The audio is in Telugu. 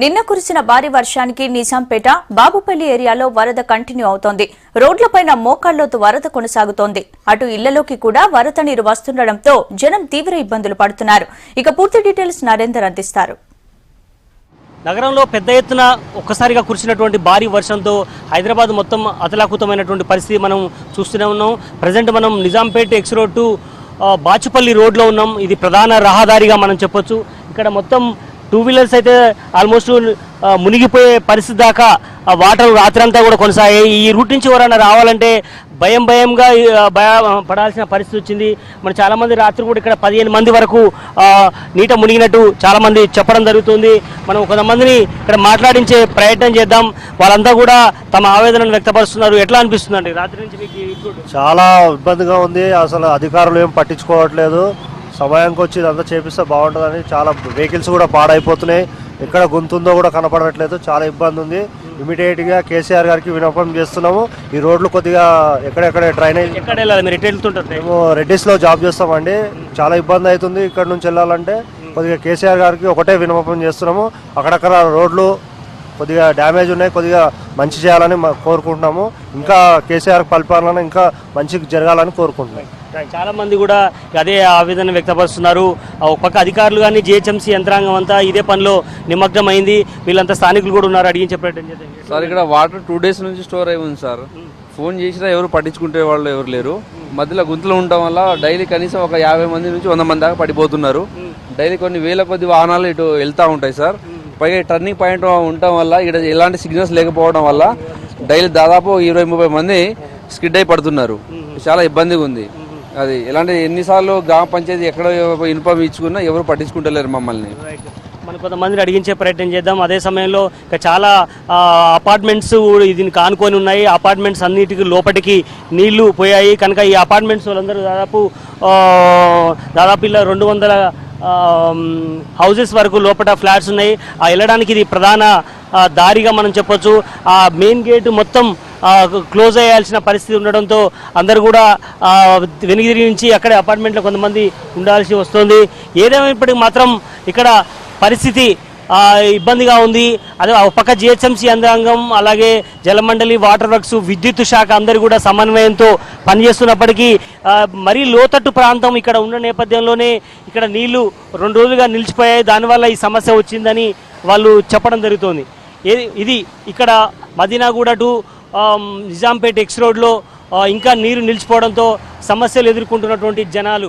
నిన్న కురిసిన భారీ వర్షానికి నిజాంపేట బాబుపల్లి ఏరియాలో వరద కంటిన్యూ అవుతోంది. రోడ్లపైన మోకాళ్లోతు వరద కొనసాగుతోంది. అటు ఇళ్లలోకి కూడా వరద నీరు వస్తుండటంతో జనం తీవ్ర ఇబ్బందులు పడుతున్నారు. ఇక పూర్తి డీటెయిల్స్ నరేందర్ అందిస్తారు. నగరంలో పెద్ద ఎత్తున ఒక్కసారిగా కురిసినటువంటి భారీ వర్షంతో హైదరాబాద్ మొత్తం అతలాకుతమైనటువంటి పరిస్థితి మనం చూస్తూనే ఉన్నాం. ప్రజెంట్ మనం Nizampet X road to Bachupally రోడ్లో ఉన్నాం. ఇది ప్రధాన రహదారిగా మనం చెప్పొచ్చు. ఇక్కడ మొత్తం టూ వీలర్స్ అయితే ఆల్మోస్ట్ మునిగిపోయే పరిస్థితి దాకా వాటర్ రాత్రంతా కూడా కొనసాగాయి. ఈ రూట్ నుంచి ఎవరైనా రావాలంటే భయంగా పడాల్సిన పరిస్థితి వచ్చింది. మనం చాలామంది రాత్రి కూడా ఇక్కడ 15 మంది వరకు నీట మునిగినట్టు చాలామంది చెప్పడం జరుగుతుంది. మనం కొంతమందిని ఇక్కడ మాట్లాడించే ప్రయత్నం చేద్దాం. వాళ్ళంతా కూడా తమ ఆవేదనను వ్యక్తపరుస్తున్నారు. ఎట్లా అనిపిస్తుందండి రాత్రి నుంచి మీకు? చాలా ఇబ్బందిగా ఉంది. అసలు అధికారులు ఏం పట్టించుకోవట్లేదు. సమయానికి వచ్చి ఇదంతా చేపిస్తే బాగుంటుందని చాలా వెహికల్స్ కూడా పాడైపోతున్నాయి. ఎక్కడ గుంతుందో కూడా కనపడట్లేదు. చాలా ఇబ్బంది ఉంది. ఇమీడియట్గా కేసీఆర్ గారికి విన్నపం చేస్తున్నాము. ఈ రోడ్లు కొద్దిగా ఎక్కడెక్కడ డ్రైనేజ్ మేము రెడ్డిస్లో జాబ్ చేస్తామండి. చాలా ఇబ్బంది అవుతుంది ఇక్కడ నుంచి వెళ్ళాలంటే. కొద్దిగా కేసీఆర్ గారికి ఒకటే విన్నపం చేస్తున్నాము. అక్కడక్కడ రోడ్లు కొద్దిగా డ్యామేజ్ ఉన్నాయి. కొద్దిగా మంచి చేయాలని కోరుకుంటున్నాము. ఇంకా కేసీఆర్ పరిపాలన ఇంకా మంచి జరగాలని కోరుకుంటున్నాం. చాలా మంది కూడా అదే ఆవేదన వ్యక్తపరుస్తున్నారు. ఒక పక్క అధికారులు కానీ జిహెచ్ఎంసీ యంత్రాంగం అంతా ఇదే పనిలో నిమగ్నమైంది. వీళ్ళంతా స్థానికులు కూడా ఉన్నారు. అడిగించే ప్రయత్నం చేద్దాం. సార్ ఇక్కడ వాటర్ 2 days నుంచి స్టోర్ అయి ఉంది సార్. ఫోన్ చేసినా ఎవరు పట్టించుకుంటే వాళ్ళు ఎవరు లేరు. మధ్యలో గుంతలు ఉండటం వల్ల డైలీ కనీసం ఒక 50 మంది నుంచి 100 మంది దాకా పడిపోతున్నారు. డైలీ కొన్ని వేల కొద్ది వాహనాలు ఇటు వెళ్తూ ఉంటాయి సార్. పైగా టర్నింగ్ పాయింట్ ఉండటం వల్ల ఇక్కడ ఎలాంటి సిగ్నల్స్ లేకపోవడం వల్ల డైలీ దాదాపు 20-30 మంది స్కిడ్ అయి పడుతున్నారు. చాలా ఇబ్బందిగా ఉంది. అది ఎలాంటి ఎన్నిసార్లు గ్రామ పంచాయతీ ఎక్కడ ఇన్ఫార్మ్ ఇచ్చుకున్నా ఎవరు పట్టించుకుంటలేరు మమ్మల్ని. మనం కొంతమందిని అడిగించే ప్రయత్నం చేద్దాం. అదే సమయంలో ఇక చాలా అపార్ట్మెంట్స్ దీన్ని కానుకొని ఉన్నాయి. అపార్ట్మెంట్స్ అన్నిటికీ లోపలికి నీళ్లు పోయాయి. కనుక ఈ అపార్ట్మెంట్స్ వాళ్ళందరూ దాదాపు ఇలా 200 హౌసెస్ వరకు లోపల ఫ్లాట్స్ ఉన్నాయి. ఆ వెళ్ళడానికి ఇది ప్రధాన దారిగా మనం చెప్పొచ్చు. ఆ మెయిన్ గేటు మొత్తం క్లోజ్ అయ్యాల్సిన పరిస్థితి ఉండడంతో అందరూ కూడా వెనుగిరి నుంచి అక్కడే అపార్ట్మెంట్లో కొంతమంది ఉండాల్సి వస్తుంది. ఏదేమైనప్పటికీ మాత్రం ఇక్కడ పరిస్థితి ఇబ్బందిగా ఉంది. అదే ఒక పక్క జిహెచ్ఎంసీ యంత్రాంగం, అలాగే జలమండలి, వాటర్ వర్క్స్, విద్యుత్ శాఖ అందరూ కూడా సమన్వయంతో పనిచేస్తున్నప్పటికీ మరీ లోతట్టు ప్రాంతం ఇక్కడ ఉన్న నేపథ్యంలోనే ఇక్కడ నీళ్లు 2 రోజులుగా నిలిచిపోయాయి. దానివల్ల ఈ సమస్య వచ్చిందని వాళ్ళు చెప్పడం జరుగుతోంది. ఇది ఇక్కడ మదీనాగూడ టు నిజాంపేట ఎక్స్ రోడ్లో ఇంకా నీరు నిలిచిపోవడంతో సమస్యలు ఎదుర్కొంటున్నటువంటి జనాలు